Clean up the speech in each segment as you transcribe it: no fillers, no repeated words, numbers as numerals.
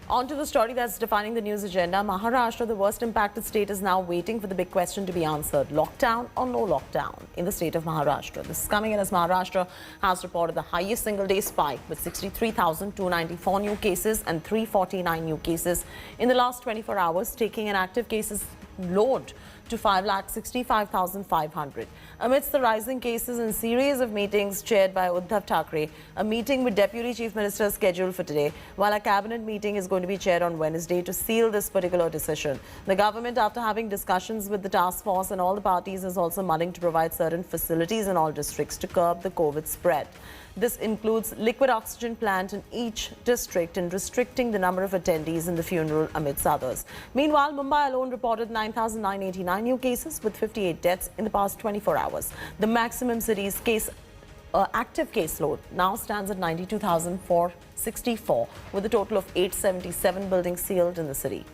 On to the story that's defining the news agenda. Maharashtra, the worst impacted state, is now waiting for the big question to be answered. Lockdown or no lockdown in the state of Maharashtra? This is coming in as Maharashtra has reported the highest single-day spike with 63,294 new cases and 349 new cases in the last 24 hours, taking an active cases load to 5,65,500. Amidst the rising cases and series of meetings chaired by Uddhav Thackeray, a meeting with Deputy Chief Minister is scheduled for today, while a cabinet meeting is going to be chaired on Wednesday to seal this particular decision. The government, after having discussions with the task force and all the parties, is also mulling to provide certain facilities in all districts to curb the COVID spread. This includes liquid oxygen plant in each district and restricting the number of attendees in the funeral amidst others. Meanwhile, Mumbai alone reported 9,989 new cases with 58 deaths in the past 24 hours. The maximum city's active caseload now stands at 92,464 with a total of 877 buildings sealed in the city.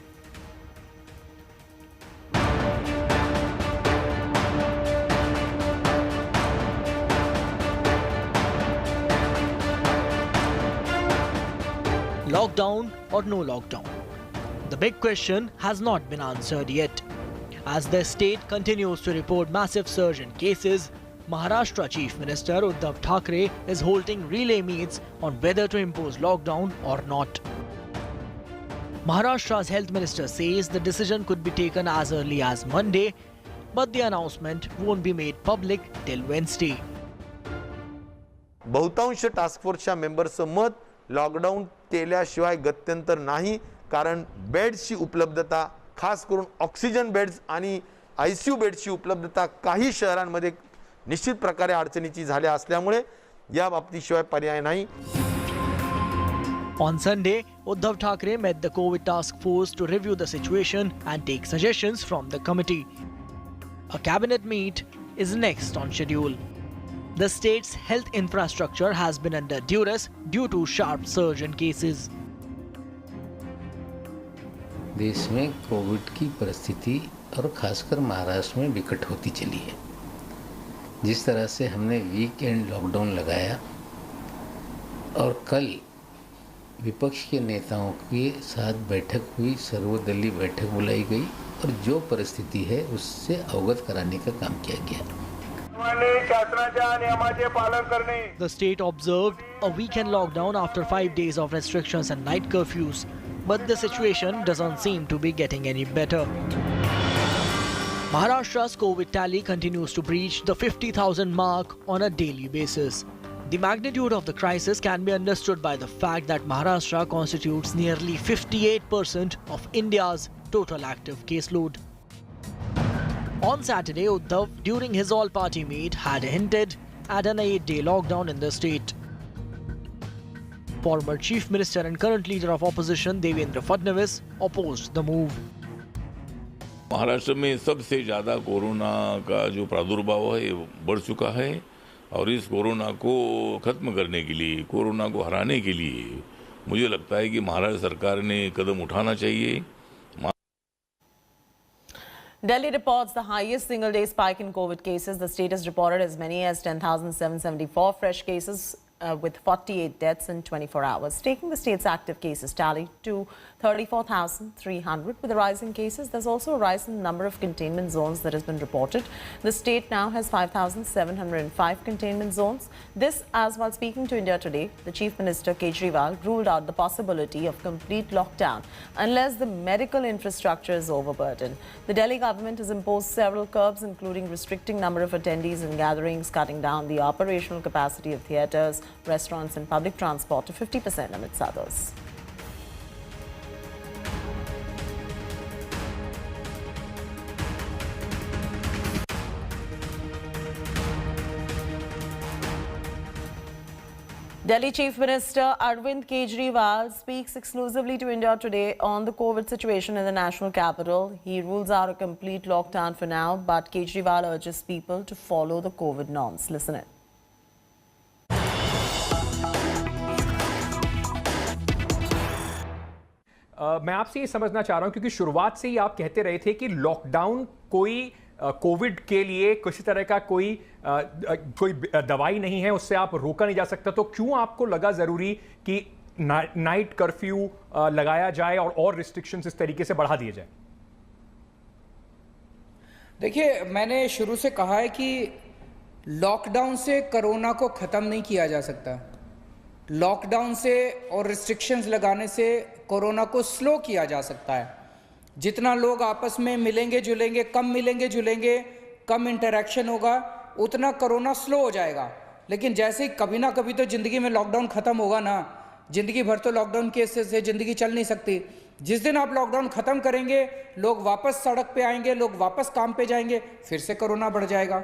Lockdown or no lockdown? The big question has not been answered yet. As the state continues to report massive surge in cases, Maharashtra Chief Minister Uddhav Thackeray is holding relay meets on whether to impose lockdown or not. Maharashtra's health minister says the decision could be taken as early as Monday, but the announcement won't be made public till Wednesday. बहुतांश task फोर्सच्या मेंबर्सचं मत lockdown केल्याशिवाय गत्यंतर नाही, कारण बेड्सची उपलब्धता, खास करून oxygen beds आणि ICU बेड्सची उपलब्धता काही शहरांमध्ये निश्चित प्रकारे अडचणीची झाल्या असल्यामुळे या बाबतीशिवाय पर्याय नाही. On Sunday, Uddhav Thackeray met the COVID task force to review the situation and take suggestions from the committee. A cabinet meet is next on schedule. The state's health infrastructure has been under duress due to sharp surge in cases. देश में Covid की परिस्थिति और खासकर महाराष्ट्र में विकट होती चली है. जिस तरह से हमने वीकेंड लॉकडाउन लगाया और कल विपक्ष के नेताओं के साथ बैठक हुई, सर्वदलीय बैठक बुलाई गई और जो परिस्थिति है उससे अवगत कराने का काम किया गया. The state observed a weekend lockdown after 5 days of restrictions and night curfews, but the situation doesn't seem to be getting any better. Maharashtra's COVID tally continues to breach the 50,000 mark on a daily basis. The magnitude of the crisis can be understood by the fact that Maharashtra constitutes nearly 58% of India's total active caseload. On Saturday, Uddhav, during his all-party meet, had hinted at an 8-day lockdown in the state. Former Chief Minister and current leader of opposition Devendra Fadnavis opposed the move. Maharashtra में सबसे ज़्यादा corona का जो प्रादुर्भाव है बढ़ चुका है और इस कोरोना को ख़त्म करने के लिए, कोरोना को हराने के लिए मुझे लगता है कि महाराष्ट्र सरकार ने कदम उठाना चाहिए. Delhi reports the highest single-day spike in COVID cases. The state has reported as many as 10,774 fresh cases with 48 deaths in 24 hours, taking the state's active cases tally to 34,300. With the rise in cases, there's also a rise in the number of containment zones that has been reported. The state now has 5,705 containment zones. This, as while speaking to India Today, the Chief Minister Kejriwal ruled out the possibility of complete lockdown unless the medical infrastructure is overburdened. The Delhi government has imposed several curbs, including restricting number of attendees in gatherings, cutting down the operational capacity of theatres, restaurants and public transport to 50% amidst others. Delhi Chief Minister Arvind Kejriwal speaks exclusively to India Today on the COVID situation in the national capital. He rules out a complete lockdown for now, but Kejriwal urges people to follow the COVID norms. Listen in. मैं आपसे ये समझना चाह रहा हूं क्योंकि शुरुआत से ही आप कहते रहे थे कि लॉकडाउन कोई कोविड के लिए किसी तरह का कोई दवाई नहीं है, उससे आप रोका नहीं जा सकता. तो क्यों आपको लगा जरूरी कि नाइट कर्फ्यू लगाया जाए और रिस्ट्रिक्शंस इस तरीके से बढ़ा दिए जाए? देखिए, मैंने शुरू से कहा है कि लॉकडाउन से कोरोना को ख़त्म नहीं किया जा सकता। लॉकडाउन से और रिस्ट्रिक्शंस लगाने से कोरोना को स्लो किया जा सकता है। जितना लोग आपस में मिलेंगे जुलेंगे, कम मिलेंगे जुलेंगे, कम इंटरेक्शन होगा, उतना कोरोना स्लो हो जाएगा। लेकिन जैसे ही कभी ना कभी तो ज़िंदगी में लॉकडाउन ख़त्म होगा ना। ज़िंदगी भर तो लॉकडाउन केसेस से ज़िंदगी चल नहीं सकती। जिस दिन आप लॉकडाउन ख़त्म करेंगे, लोग वापस सड़क पे आएंगे, लोग वापस काम पे जाएंगे, फिर से कोरोना बढ़ जाएगा।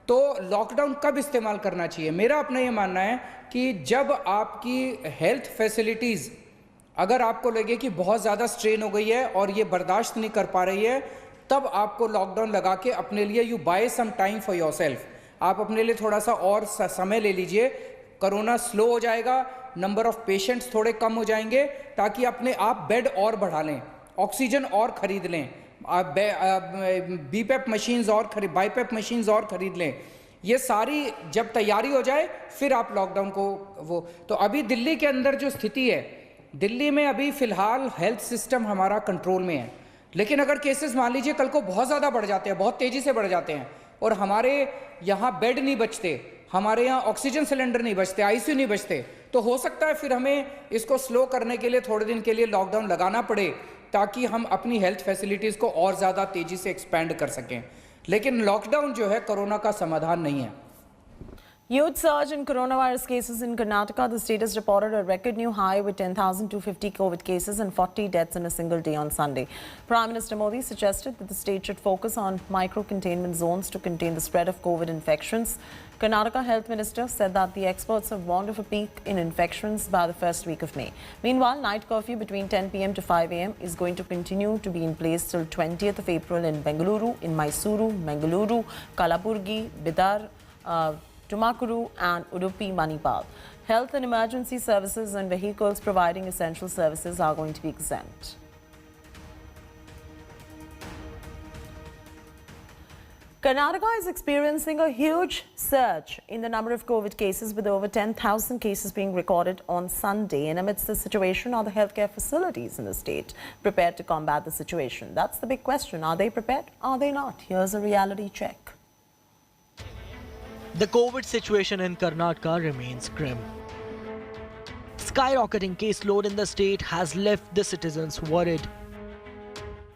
तो लॉकडाउन कब इस्तेमाल करना चाहिए? मेरा अपना ये मानना है कि जब आपकी हेल्थ फैसिलिटीज़, अगर आपको लगे कि बहुत ज़्यादा स्ट्रेन हो गई है और ये बर्दाश्त नहीं कर पा रही है, तब आपको लॉकडाउन लगा के अपने लिए you buy some time for yourself, आप अपने लिए थोड़ा सा और समय ले लीजिए। कोरोना स्लो हो जाएगा, नंबर ऑफ पेशेंट्स थोड़े कम हो जाएंगे, ताकि अपने आप बेड और बढ़ा लें, ऑक्सीजन और खरीद लें, बीपेप मशीन्स और बाईपेप मशीन्स और खरीद लें। ये सारी जब तैयारी हो जाए फिर आप लॉकडाउन को तो अभी दिल्ली के अंदर जो स्थिति है, दिल्ली में अभी फ़िलहाल हेल्थ सिस्टम हमारा कंट्रोल में है। लेकिन अगर केसेस मान लीजिए कल को बहुत ज़्यादा बढ़ जाते हैं, बहुत तेज़ी से बढ़ जाते हैं, और हमारे यहाँ बेड नहीं बचते, हमारे यहाँ ऑक्सीजन सिलेंडर नहीं बचते, आईसीयू नहीं बचते, तो हो सकता है फिर हमें इसको स्लो करने के लिए थोड़े दिन के लिए लॉकडाउन लगाना पड़े, ताकि हम अपनी हेल्थ फैसिलिटीज़ को और ज़्यादा तेज़ी से एक्सपेंड कर सकें। लेकिन लॉकडाउन जो है कोरोना का समाधान नहीं है। Huge surge in coronavirus cases in Karnataka. The state has reported a record new high with 10,250 COVID cases and 40 deaths in a single day on Sunday. Prime Minister Modi suggested that the state should focus on micro-containment zones to contain the spread of COVID infections. Karnataka Health Minister said that the experts have warned of a peak in infections by the first week of May. Meanwhile, night curfew between 10 p.m. to 5 a.m. is going to continue to be in place till 20th of April in Bengaluru, in Mysuru, Mangaluru, Kalaburgi, Bidar, Tumakuru and Udupi, Manipal. Health and emergency services and vehicles providing essential services are going to be exempt. Karnataka is experiencing a huge surge in the number of COVID cases, with over 10,000 cases being recorded on Sunday. And amidst the situation, are the healthcare facilities in the state prepared to combat the situation? That's the big question. Are they prepared? Are they not? Here's a reality check. The COVID situation in Karnataka remains grim. Skyrocketing caseload in the state has left the citizens worried.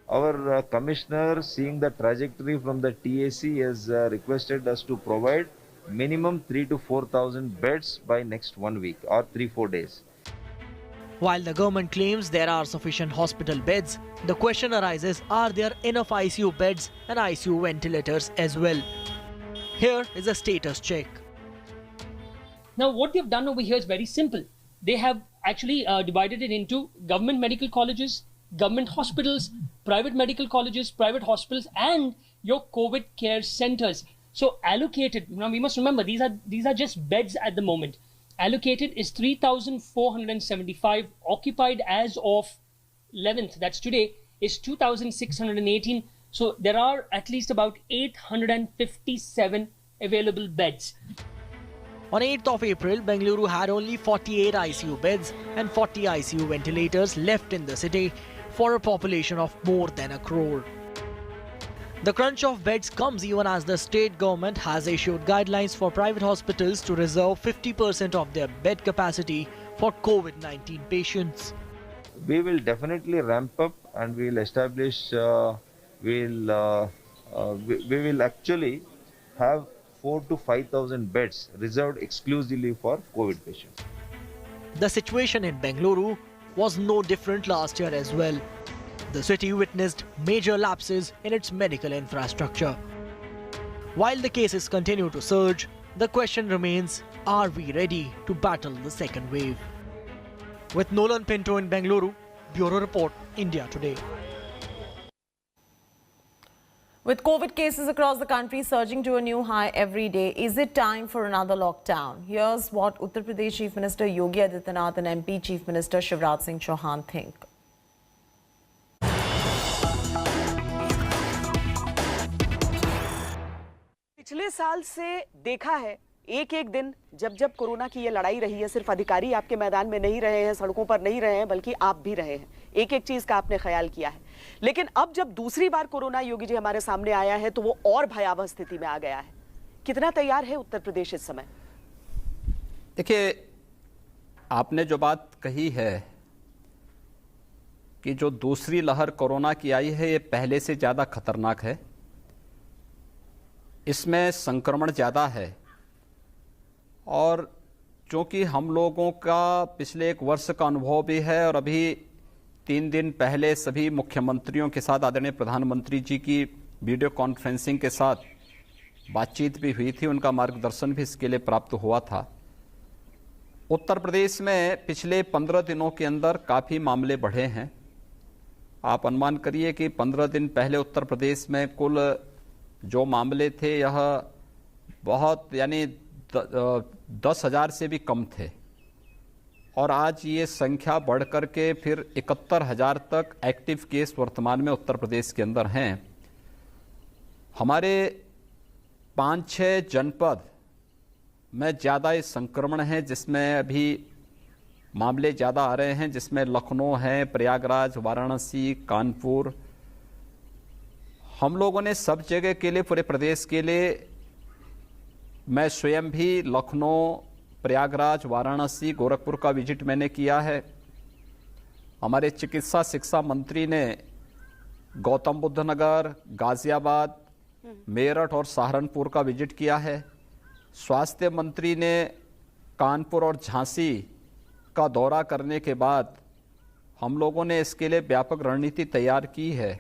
Our commissioner, seeing the trajectory from the TAC, has requested us to provide minimum 3,000 to 4,000 beds by next 1 week or 3-4 days. While the government claims there are sufficient hospital beds, the question arises, are there enough ICU beds and ICU ventilators as well? Here is a status check. Now, what they've done over here is very simple. They have actually divided it into government medical colleges, government hospitals, private medical colleges, private hospitals, and your COVID care centers. So allocated, now we must remember, these are just beds at the moment. Allocated is 3,475, occupied as of 11th, that's today, is 2,618. So there are at least about 857 available beds. On 8th of April, Bengaluru had only 48 ICU beds and 40 ICU ventilators left in the city for a population of more than 1 crore. The crunch of beds comes even as the state government has issued guidelines for private hospitals to reserve 50% of their bed capacity for COVID-19 patients. We will definitely ramp up and we will establish, we will actually have 4,000 to 5,000 beds reserved exclusively for COVID patients. The situation in Bengaluru was no different last year as well. The city witnessed major lapses in its medical infrastructure. While the cases continue to surge, the question remains, are we ready to battle the second wave? With Nolan Pinto in Bengaluru, Bureau Report, India Today. With COVID cases across the country surging to a new high every day, is it time for another lockdown? Here's what Uttar Pradesh Chief Minister Yogi Adityanath and MP Chief Minister Shivraj Singh Chauhan think. पिछले साल से देखा है एक एक दिन जब जब कोरोना की ये लड़ाई रही है, सिर्फ अधिकारी आपके मैदान में नहीं रहे हैं, सड़कों पर नहीं रहे हैं, बल्कि आप भी रहे हैं, एक एक चीज का आपने ख्याल किया है। लेकिन अब जब दूसरी बार कोरोना योगी जी हमारे सामने आया है तो वो और भयावह स्थिति में आ गया है। कितना तैयार है उत्तर प्रदेश इस समय? देखिए, आपने जो बात कही है कि जो दूसरी लहर कोरोना की आई है ये पहले से ज़्यादा खतरनाक है, इसमें संक्रमण ज़्यादा है। और चूँकि हम लोगों का पिछले 1 वर्ष का अनुभव भी है और अभी 3 दिन पहले सभी मुख्यमंत्रियों के साथ आदरणीय प्रधानमंत्री जी की वीडियो कॉन्फ्रेंसिंग के साथ बातचीत भी हुई थी, उनका मार्गदर्शन भी इसके लिए प्राप्त हुआ था। उत्तर प्रदेश में पिछले 15 दिनों के अंदर काफ़ी मामले बढ़े हैं। आप अनुमान करिए कि 15 दिन पहले उत्तर प्रदेश में कुल जो मामले थे यह बहुत यानी 10,000 से भी कम थे और आज ये संख्या बढ़ कर के फिर 71,000 तक एक्टिव केस वर्तमान में उत्तर प्रदेश के अंदर हैं। हमारे 5-6 जनपद में ज़्यादा ये संक्रमण है जिसमें अभी मामले ज़्यादा आ रहे हैं, जिसमें लखनऊ है, प्रयागराज, वाराणसी, कानपुर। हम लोगों ने सब जगह के लिए, पूरे प्रदेश के लिए, मैं स्वयं भी लखनऊ, प्रयागराज, वाराणसी, गोरखपुर का विजिट मैंने किया है। हमारे चिकित्सा शिक्षा मंत्री ने गौतम बुद्ध नगर, गाजियाबाद, मेरठ और सहारनपुर का विजिट किया है। स्वास्थ्य मंत्री ने कानपुर और झांसी का दौरा करने के बाद हम लोगों ने इसके लिए व्यापक रणनीति तैयार की है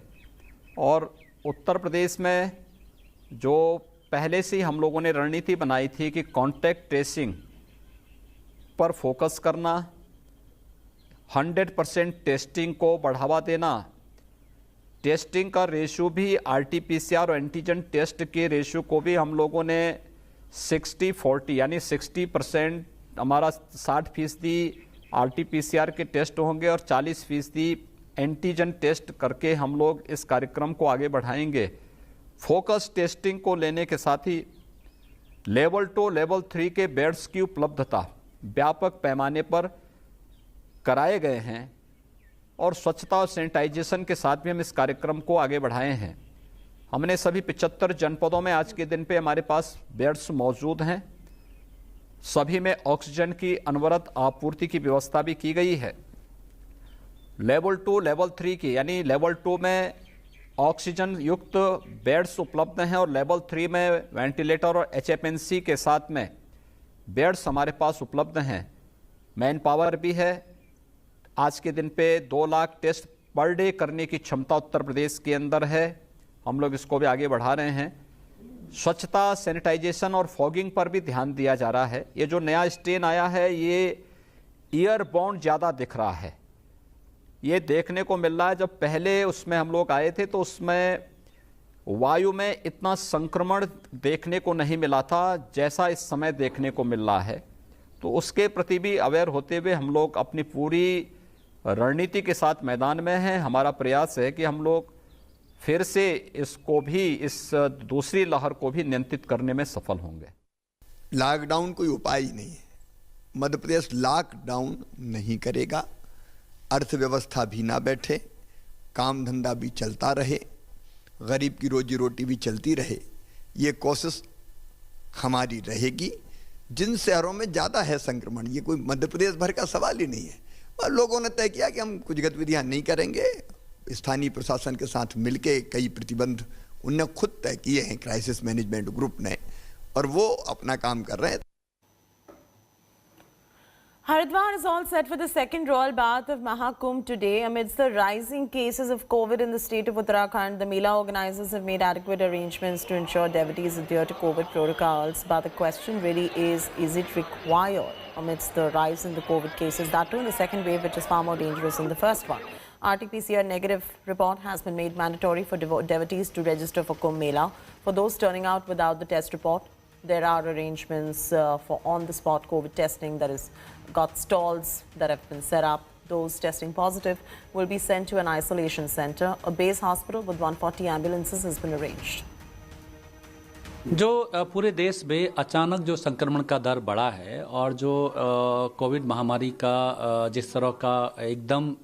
और उत्तर प्रदेश में जो पहले से ही हम लोगों ने रणनीति बनाई थी कि कॉन्टैक्ट ट्रेसिंग पर फोकस करना, 100% टेस्टिंग को बढ़ावा देना, टेस्टिंग का रेशियो भी आरटीपीसीआर और एंटीजन टेस्ट के रेशियो को भी हम लोगों ने 60-40 यानी 60% हमारा 60% आरटीपीसीआर के टेस्ट होंगे और 40% एंटीजन टेस्ट करके हम लोग इस कार्यक्रम को आगे बढ़ाएंगे। फोकस टेस्टिंग को लेने के साथ ही लेवल 2, लेवल 3 के बेड्स की उपलब्धता व्यापक पैमाने पर कराए गए हैं और स्वच्छता और सैनिटाइजेशन के साथ भी हम इस कार्यक्रम को आगे बढ़ाए हैं। हमने सभी 75 जनपदों में आज के दिन पे हमारे पास बेड्स मौजूद हैं। सभी में ऑक्सीजन की अनवरत आपूर्ति की व्यवस्था भी की गई है। लेवल 2, लेवल 3 की यानी लेवल 2 में ऑक्सीजन युक्त बेड्स उपलब्ध हैं और लेवल 3 में वेंटिलेटर और HFNC के साथ में बेड्स हमारे पास उपलब्ध हैं। मैन पावर भी है। आज के दिन पे 2 लाख टेस्ट पर डे करने की क्षमता उत्तर प्रदेश के अंदर है। हम लोग इसको भी आगे बढ़ा रहे हैं। स्वच्छता, सैनिटाइजेशन और फॉगिंग पर भी ध्यान दिया जा रहा है। ये जो नया स्ट्रेन आया है ये ईयरबॉर्न ज़्यादा दिख रहा है, ये देखने को मिल रहा है। जब पहले उसमें हम लोग आए थे तो उसमें वायु में इतना संक्रमण देखने को नहीं मिला था जैसा इस समय देखने को मिल रहा है। तो उसके प्रति भी अवेयर होते हुए हम लोग अपनी पूरी रणनीति के साथ मैदान में हैं। हमारा प्रयास है कि हम लोग फिर से इसको भी, इस दूसरी लहर को भी नियंत्रित करने में सफल होंगे। लॉकडाउन कोई उपाय ही नहीं है। मध्य प्रदेश लॉकडाउन नहीं करेगा, अर्थव्यवस्था भी ना बैठे, काम धंधा भी चलता रहे, गरीब की रोजी रोटी भी चलती रहे, ये कोशिश हमारी रहेगी। जिन शहरों में ज़्यादा है संक्रमण, ये कोई मध्य प्रदेश भर का सवाल ही नहीं है, और लोगों ने तय किया कि हम कुछ गतिविधियां नहीं करेंगे। स्थानीय प्रशासन के साथ मिलके कई प्रतिबंध उनने खुद तय किए हैं क्राइसिस मैनेजमेंट ग्रुप ने, और वो अपना काम कर रहे हैं। Haridwar is all set for the second royal bath of Mahakumbh today. Amidst the rising cases of COVID in the state of Uttarakhand, the Mela organizers have made adequate arrangements to ensure devotees adhere to COVID protocols. But the question really is it required amidst the rise in the COVID cases, that too in the second wave, which is far more dangerous than the first one? RT-PCR negative report has been made mandatory for devotees to register for Kumbh Mela. For those turning out without the test report, there are arrangements for on-the-spot COVID testing. That is, got stalls that have been set up. Those testing positive will be sent to an isolation center. A base hospital with 140 ambulances has been arranged. जो पूरे देश में अचानक जो संक्रमण का दर बढ़ा है और जो कोविड महामारी का जिस तरह का एकदम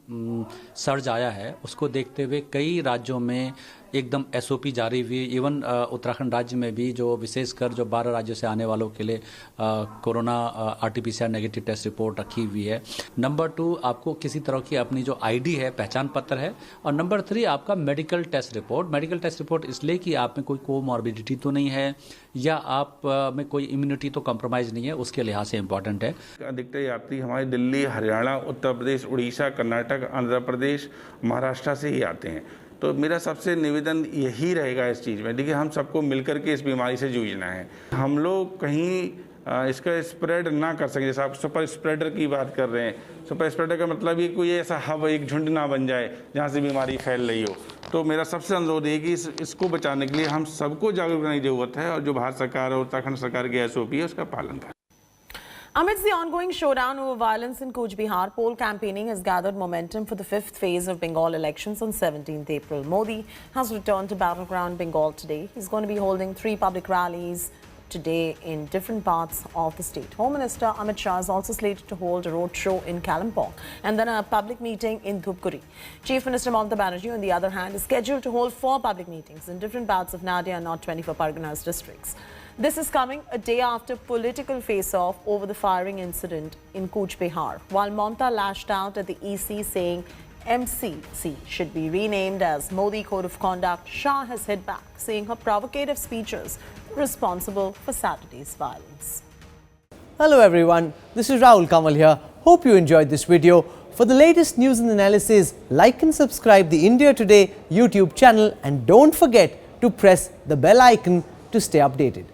सर्ज आया है, उसको देखते हुए कई राज्यों में एकदम एसओपी जारी हुई। इवन उत्तराखंड राज्य में भी जो विशेषकर जो 12 राज्यों से आने वालों के लिए corona RTPCR negative test report रखी हुई है। नंबर 2, आपको किसी तरह की अपनी जो आईडी है, पहचान पत्र है। और नंबर 3, आपका medical test report. Medical test report इसलिए कि आप में कोई कोमॉर्बिडिटी तो नहीं है या आप में कोई इम्यूनिटी तो कॉम्प्रोमाइज नहीं है, उसके लिहाज से इम्पॉर्टेंट है। अधिकतर यात्री हमारे दिल्ली, हरियाणा, उत्तर प्रदेश, उड़ीसा, कर्नाटक, आंध्र प्रदेश, महाराष्ट्र से ही आते हैं। तो मेरा सबसे निवेदन यही रहेगा इस चीज़ में, देखिए हम सबको मिलकर के इस बीमारी से जूझना है। हम लोग कहीं इसका स्प्रेड ना कर सकें। जैसे आप सुपर स्प्रेडर की बात कर रहे हैं, सुपर स्प्रेडर का मतलब ये कोई ऐसा हब, एक झुंड ना बन जाए जहाँ से बीमारी फैल रही हो। तो मेरा सबसे अनुरोध है कि इसको बचाने के लिए हम सबको जागरूक करने की जरूरत है और जो भारत सरकार और उत्तराखंड सरकार की SOP है उसका पालन करें। Amidst the ongoing showdown over violence in Cooch Behar, poll campaigning has gathered momentum for the 5th phase of Bengal elections on 17th April. Modi has returned to battleground Bengal today. He's going to be holding 3 public rallies today in different parts of the state. Home Minister Amit Shah is also slated to hold a road show in Kalimpong and then a public meeting in Dhupguri. Chief Minister Mamata Banerjee, on the other hand, is scheduled to hold 4 public meetings in different parts of Nadia and North 24 Parganas districts. This is coming a day after political face-off over the firing incident in Cooch Behar. While Mamata lashed out at the EC saying MCC should be renamed as Modi Code of Conduct, Shah has hit back, saying her provocative speeches were responsible for Saturday's violence. Hello everyone, this is Rahul Kamal here. Hope you enjoyed this video. For the latest news and analysis, like and subscribe the India Today YouTube channel and don't forget to press the bell icon to stay updated.